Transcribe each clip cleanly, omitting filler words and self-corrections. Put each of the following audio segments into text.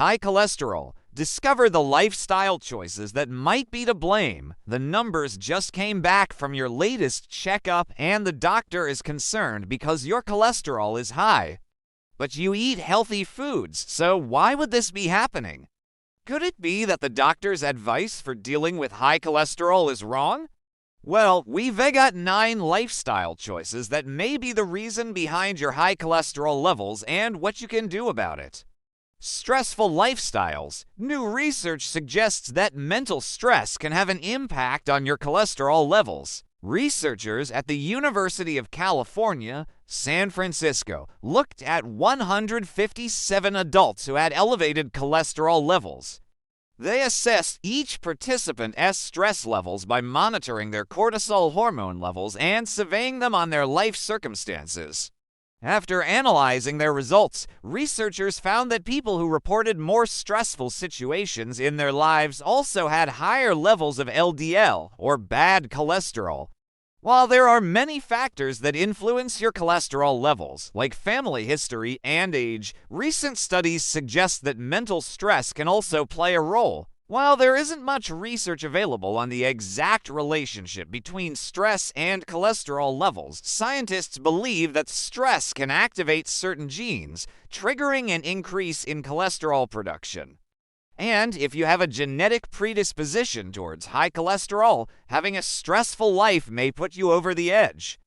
high cholesterol. Discover the lifestyle choices that might be to blame. The numbers just came back from your latest checkup, and the doctor is concerned because your cholesterol is high. But you eat healthy foods, so why would this be happening? Could it be that the doctor's advice for dealing with high cholesterol is wrong? Well, we've got 9 lifestyle choices that may be the reason behind your high cholesterol levels and what you can do about it. Stressful lifestyles. New research suggests that mental stress can have an impact on your cholesterol levels. Researchers at the University of California, San Francisco, looked at 157 adults who had elevated cholesterol levels. They assessed each participant's stress levels by monitoring their cortisol hormone levels and surveying them on their life circumstances. After analyzing their results, researchers found that people who reported more stressful situations in their lives also had higher levels of LDL, or bad cholesterol. While there are many factors that influence your cholesterol levels, like family history and age, recent studies suggest that mental stress can also play a role. While there isn't much research available on the exact relationship between stress and cholesterol levels, scientists believe that stress can activate certain genes, triggering an increase in cholesterol production. And if you have a genetic predisposition towards high cholesterol, having a stressful life may put you over the edge.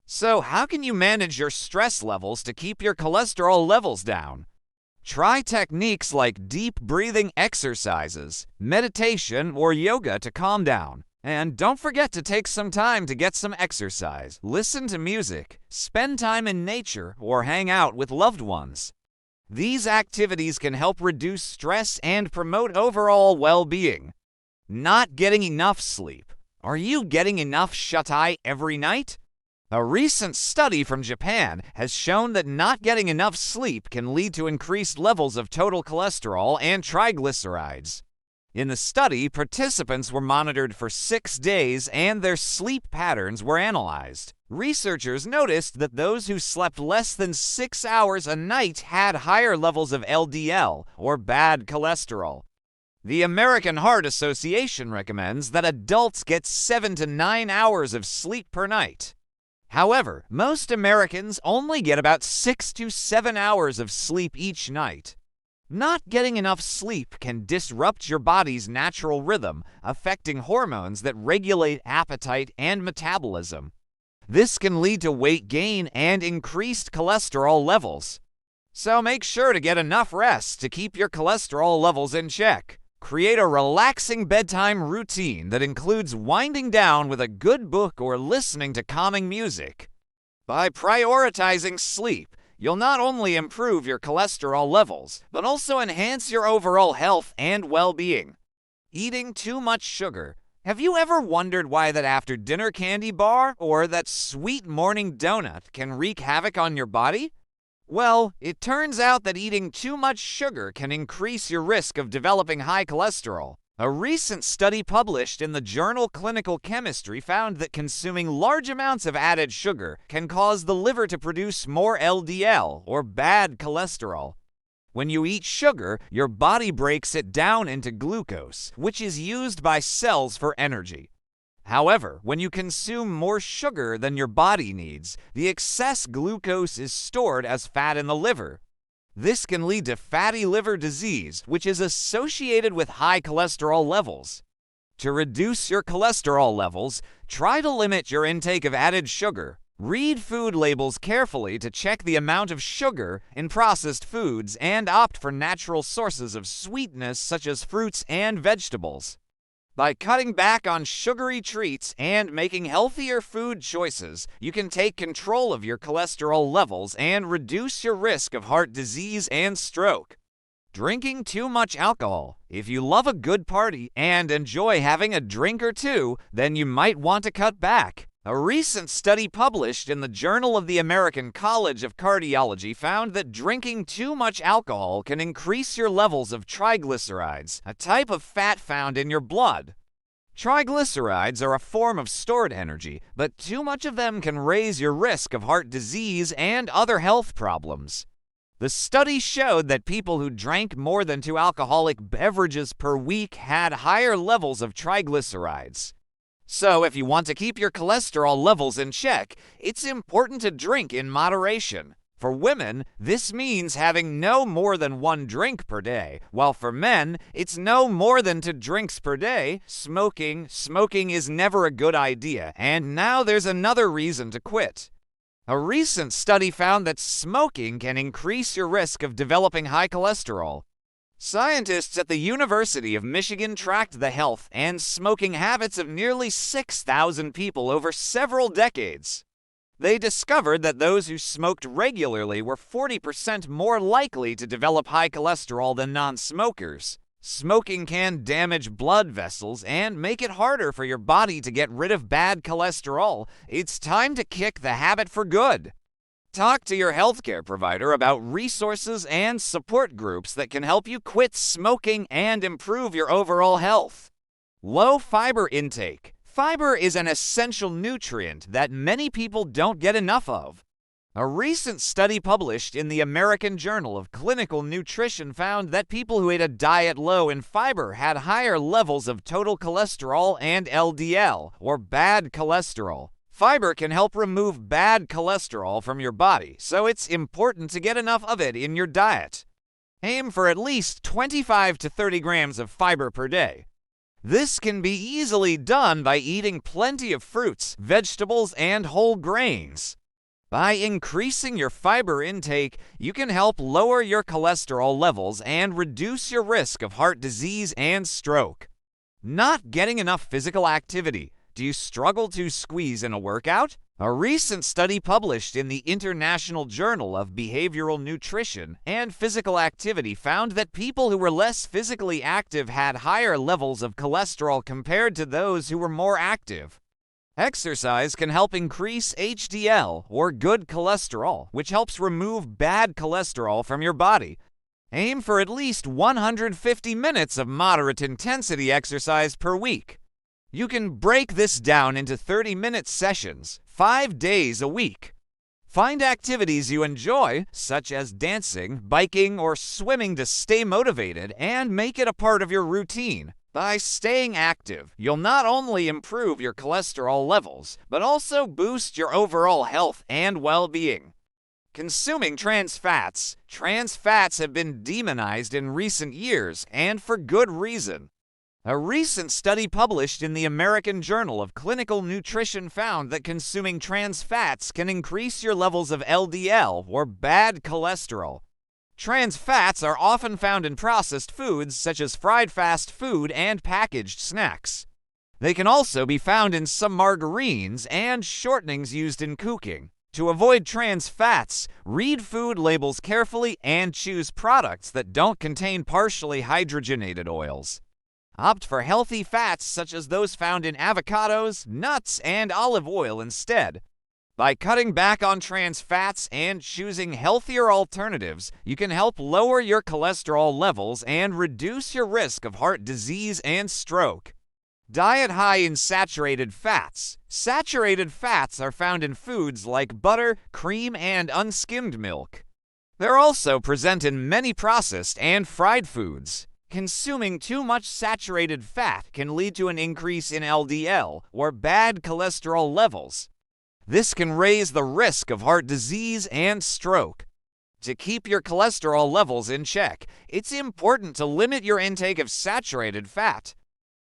So, how can you manage your stress levels to keep your cholesterol levels down? Try techniques like deep breathing exercises, meditation, or yoga to calm down. And don't forget to take some time to get some exercise, listen to music, spend time in nature, or hang out with loved ones. These activities can help reduce stress and promote overall well-being. Not getting enough sleep. Are you getting enough shut-eye every night? A recent study from Japan has shown that not getting enough sleep can lead to increased levels of total cholesterol and triglycerides. In the study, participants were monitored for 6 days and their sleep patterns were analyzed. Researchers noticed that those who slept less than 6 hours a night had higher levels of LDL, or bad cholesterol. The American Heart Association recommends that adults get 7 to 9 hours of sleep per night. However, most Americans only get about 6 to 7 hours of sleep each night. Not getting enough sleep can disrupt your body's natural rhythm, affecting hormones that regulate appetite and metabolism. This can lead to weight gain and increased cholesterol levels. So make sure to get enough rest to keep your cholesterol levels in check. Create a relaxing bedtime routine that includes winding down with a good book or listening to calming music. By prioritizing sleep, you'll not only improve your cholesterol levels, but also enhance your overall health and well-being. Eating too much sugar. Have you ever wondered why that after-dinner candy bar or that sweet morning donut can wreak havoc on your body? Well, it turns out that eating too much sugar can increase your risk of developing high cholesterol. A recent study published in the journal Clinical Chemistry found that consuming large amounts of added sugar can cause the liver to produce more LDL, or bad cholesterol. When you eat sugar, your body breaks it down into glucose, which is used by cells for energy. However, when you consume more sugar than your body needs, the excess glucose is stored as fat in the liver. This can lead to fatty liver disease, which is associated with high cholesterol levels. To reduce your cholesterol levels, try to limit your intake of added sugar. Read food labels carefully to check the amount of sugar in processed foods and opt for natural sources of sweetness such as fruits and vegetables. By cutting back on sugary treats and making healthier food choices, you can take control of your cholesterol levels and reduce your risk of heart disease and stroke. Drinking too much alcohol. If you love a good party and enjoy having a drink or two, then you might want to cut back. A recent study published in the Journal of the American College of Cardiology found that drinking too much alcohol can increase your levels of triglycerides, a type of fat found in your blood. Triglycerides are a form of stored energy, but too much of them can raise your risk of heart disease and other health problems. The study showed that people who drank more than 2 alcoholic beverages per week had higher levels of triglycerides. So if you want to keep your cholesterol levels in check, it's important to drink in moderation. For women, this means having no more than 1 drink per day, while for men, it's no more than 2 drinks per day. Smoking is never a good idea, and now there's another reason to quit. A recent study found that smoking can increase your risk of developing high cholesterol. Scientists at the University of Michigan tracked the health and smoking habits of nearly 6,000 people over several decades. They discovered that those who smoked regularly were 40% more likely to develop high cholesterol than non-smokers. Smoking can damage blood vessels and make it harder for your body to get rid of bad cholesterol. It's time to kick the habit for good. Talk to your healthcare provider about resources and support groups that can help you quit smoking and improve your overall health. Low fiber intake. Fiber is an essential nutrient that many people don't get enough of. A recent study published in the American Journal of Clinical Nutrition found that people who ate a diet low in fiber had higher levels of total cholesterol and LDL, or bad cholesterol. Fiber can help remove bad cholesterol from your body, so it's important to get enough of it in your diet. Aim for at least 25 to 30 grams of fiber per day. This can be easily done by eating plenty of fruits, vegetables, and whole grains. By increasing your fiber intake, you can help lower your cholesterol levels and reduce your risk of heart disease and stroke. Not getting enough physical activity. Do you struggle to squeeze in a workout? A recent study published in the International Journal of Behavioral Nutrition and Physical Activity found that people who were less physically active had higher levels of cholesterol compared to those who were more active. Exercise can help increase HDL, or good cholesterol, which helps remove bad cholesterol from your body. Aim for at least 150 minutes of moderate intensity exercise per week. You can break this down into 30-minute sessions, 5 days a week. Find activities you enjoy, such as dancing, biking, or swimming to stay motivated and make it a part of your routine. By staying active, you'll not only improve your cholesterol levels, but also boost your overall health and well-being. Consuming trans fats. Trans fats have been demonized in recent years, and for good reason. A recent study published in the American Journal of Clinical Nutrition found that consuming trans fats can increase your levels of LDL, or bad cholesterol. Trans fats are often found in processed foods such as fried fast food and packaged snacks. They can also be found in some margarines and shortenings used in cooking. To avoid trans fats, read food labels carefully and choose products that don't contain partially hydrogenated oils. Opt for healthy fats such as those found in avocados, nuts, and olive oil instead. By cutting back on trans fats and choosing healthier alternatives, you can help lower your cholesterol levels and reduce your risk of heart disease and stroke. Diet high in saturated fats. Saturated fats are found in foods like butter, cream, and unskimmed milk. They're also present in many processed and fried foods. Consuming too much saturated fat can lead to an increase in LDL, or bad cholesterol levels. This can raise the risk of heart disease and stroke. To keep your cholesterol levels in check, it's important to limit your intake of saturated fat.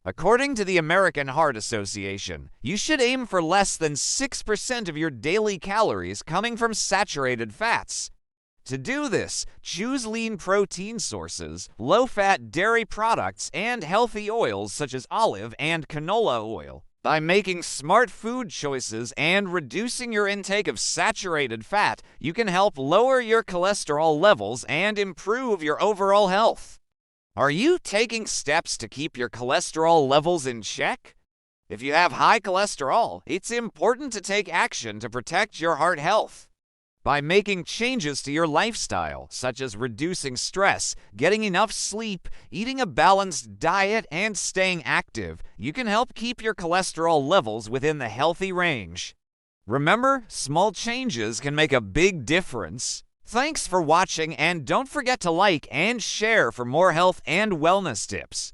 According to the American Heart Association, you should aim for less than 6% of your daily calories coming from saturated fats. To do this, choose lean protein sources, low-fat dairy products, and healthy oils such as olive and canola oil. By making smart food choices and reducing your intake of saturated fat, you can help lower your cholesterol levels and improve your overall health. Are you taking steps to keep your cholesterol levels in check? If you have high cholesterol, it's important to take action to protect your heart health. By making changes to your lifestyle, such as reducing stress, getting enough sleep, eating a balanced diet, and staying active, you can help keep your cholesterol levels within the healthy range. Remember, small changes can make a big difference. Thanks for watching, and don't forget to like and share for more health and wellness tips.